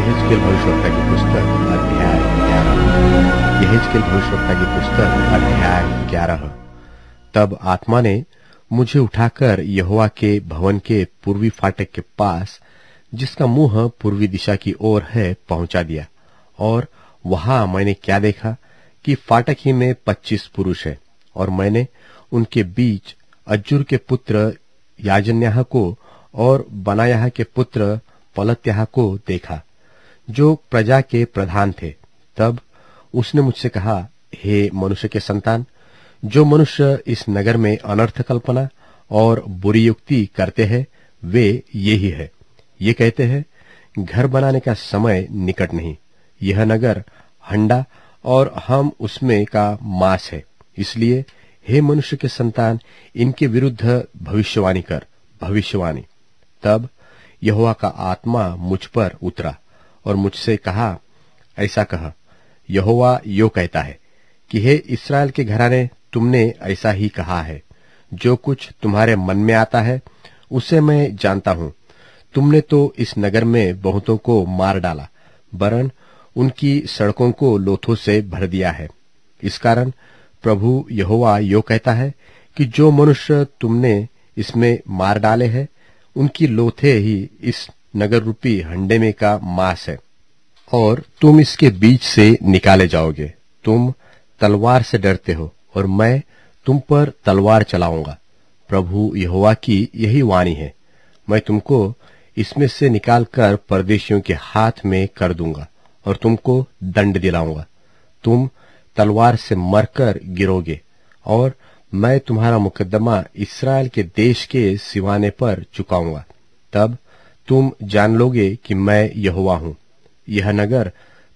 यहेजकेल भविष्यवक्ता की पुस्तक अध्याय 11। यहेजकेल भविष्यवक्ता की पुस्तक अध्याय 11। तब आत्मा ने मुझे उठाकर यहोवा के भवन के पूर्वी फाटक के पास, जिसका मुंह पूर्वी दिशा की ओर है, पहुंचा दिया। और वहां मैंने क्या देखा कि फाटक ही में 25 पुरुष है, और मैंने उनके बीच अज्जुर के पुत्र याजन्याह को और बनायाह के पुत्र पलत्याह को देखा, जो प्रजा के प्रधान थे। तब उसने मुझसे कहा, हे मनुष्य के संतान, जो मनुष्य इस नगर में अनर्थ कल्पना और बुरी युक्ति करते हैं, वे ये ही है। ये कहते हैं, घर बनाने का समय निकट नहीं, यह नगर हंडा और हम उसमें का मांस है। इसलिए हे मनुष्य के संतान, इनके विरुद्ध भविष्यवाणी कर, भविष्यवाणी। तब यहोवा का आत्मा मुझ पर उतरा और मुझसे कहा, ऐसा कह, यहोवा यो कहता है कि हे इस्राएल के घराने, तुमने ऐसा ही कहा है। जो कुछ तुम्हारे मन में आता है उसे मैं जानता हूं। तुमने तो इस नगर में बहुतों को मार डाला, वरन उनकी सड़कों को लोथों से भर दिया है। इस कारण प्रभु यहोवा यो कहता है कि जो मनुष्य तुमने इसमें मार डाले हैं, उनकी लोथे ही इस नगर रूपी हंडे में का मांस है, और तुम इसके बीच से निकाले जाओगे। तुम तलवार से डरते हो, और मैं तुम पर तलवार चलाऊंगा। प्रभु यहोवा की यही वाणी है, मैं तुमको इसमें से निकालकर परदेशियों के हाथ में कर दूंगा, और तुमको दंड दिलाऊंगा। तुम तलवार से मरकर गिरोगे, और मैं तुम्हारा मुकद्दमा इस्राएल के देश के सिवाने पर चुकाऊंगा। तब तुम जान लोगे कि मैं यहोवा हूं। यह नगर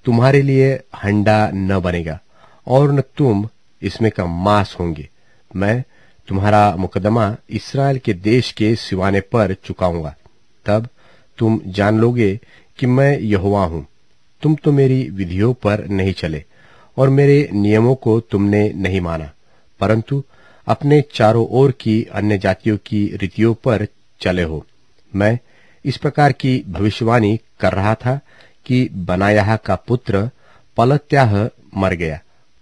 तुम्हारे लिए हंडा न बनेगा, और न तुम इसमें का मांस होंगे। मैं तुम्हारा मुकद्दमा इस्राएल के देश के सिवाने पर चुकाऊंगा। तब तुम जान लोगे कि मैं यहोवा हूं। तुम तो मेरी विधियों पर नहीं चले, और मेरे नियमों को तुमने नहीं माना, परंतु अपने चारों ओर की अन्य जातियों की रीतियों पर चले हो। मैं इस प्रकार की भविष्यवाणी कर रहा था कि बनायाह का पुत्र पलत्याह मर गया।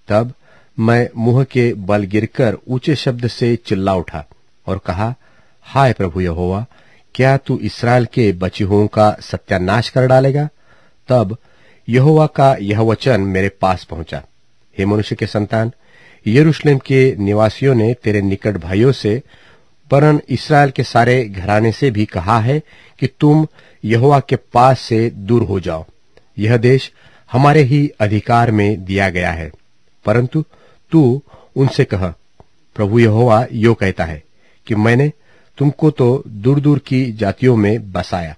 तब मैं मुंह के बल गिरकर ऊंचे शब्द से चिल्ला उठा और कहा, हाय प्रभु यहोवा, क्या तू इस्राएल के बचे हुओं का सत्यानाश कर डालेगा? तब यहोवा का यह वचन मेरे पास पहुंचा, हे मनुष्य के संतान, यरूशलेम के निवासियों ने तेरे निकट भाइयों से, वरन इस्राएल के सारे घराने से भी कहा है कि तुम यहोवा के पास से दूर हो जाओ। यह देश हमारे ही अधिकार में दिया गया है। परंतु तू उनसे कह, प्रभु यहोवा यो कहता है कि मैंने तुमको तो दूर दूर की जातियों में बसाया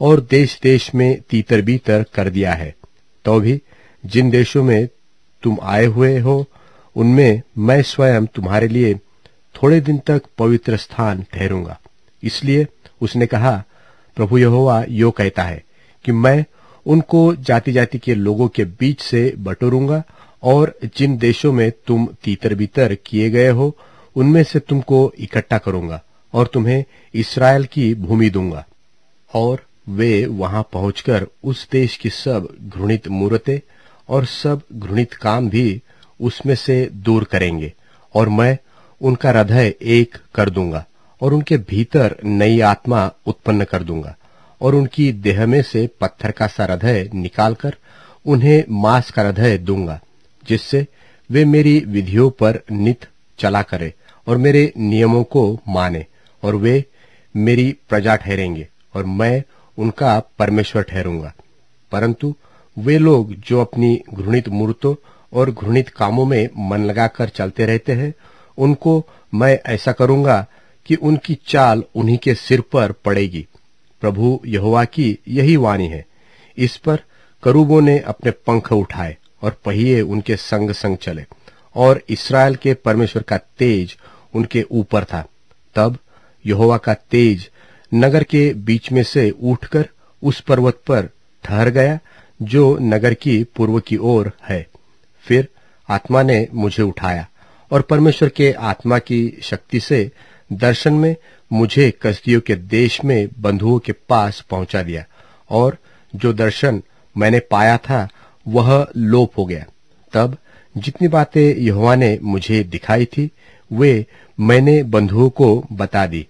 और देश देश में तीतर बीतर कर दिया है। तो भी जिन देशों में तुम आए हुए हो, उनमें मैं स्वयं तुम्हारे लिए थोड़े दिन तक पवित्र स्थान ठहरूंगा। इसलिए उसने कहा, प्रभु यहोवा यो कहता है कि मैं उनको जाति जाति के लोगों के बीच से बटोरूंगा, और जिन देशों में तुम तीतर बीतर किए गए हो, उनमें से तुमको इकट्ठा करूंगा और तुम्हें इस्राएल की भूमि दूंगा। और वे वहां पहुंचकर उस देश की सब घृणित मूरतें और सब घृणित काम भी उसमें से दूर करेंगे, और मैं उनका हृदय एक कर दूंगा और उनके भीतर नई आत्मा उत्पन्न कर दूंगा, और उनकी देह में से पत्थर का सा हृदय निकालकर उन्हें मांस का हृदय दूंगा, जिससे वे मेरी विधियों पर नित चला करे और मेरे नियमों को माने, और वे मेरी प्रजा ठहरेंगे और मैं उनका परमेश्वर ठहरूंगा। परंतु वे लोग जो अपनी घृणित मूर्तों और घृणित कामों में मन लगाकर चलते रहते हैं, उनको मैं ऐसा करूंगा कि उनकी चाल उन्हीं के सिर पर पड़ेगी। प्रभु यहोवा की यही वाणी है। इस पर करूबों ने अपने पंख उठाए और पहिए उनके संग संग चले, और इस्राएल के परमेश्वर का तेज उनके ऊपर था। तब यहोवा का तेज नगर के बीच में से उठकर उस पर्वत पर ठहर गया जो नगर की पूर्व की ओर है। फिर आत्मा ने मुझे उठाया और परमेश्वर के आत्मा की शक्ति से दर्शन में मुझे कसदियों के देश में बंधुओं के पास पहुंचा दिया, और जो दर्शन मैंने पाया था वह लोप हो गया। तब जितनी बातें यहोवा ने मुझे दिखाई थी वे मैंने बंधुओं को बता दी।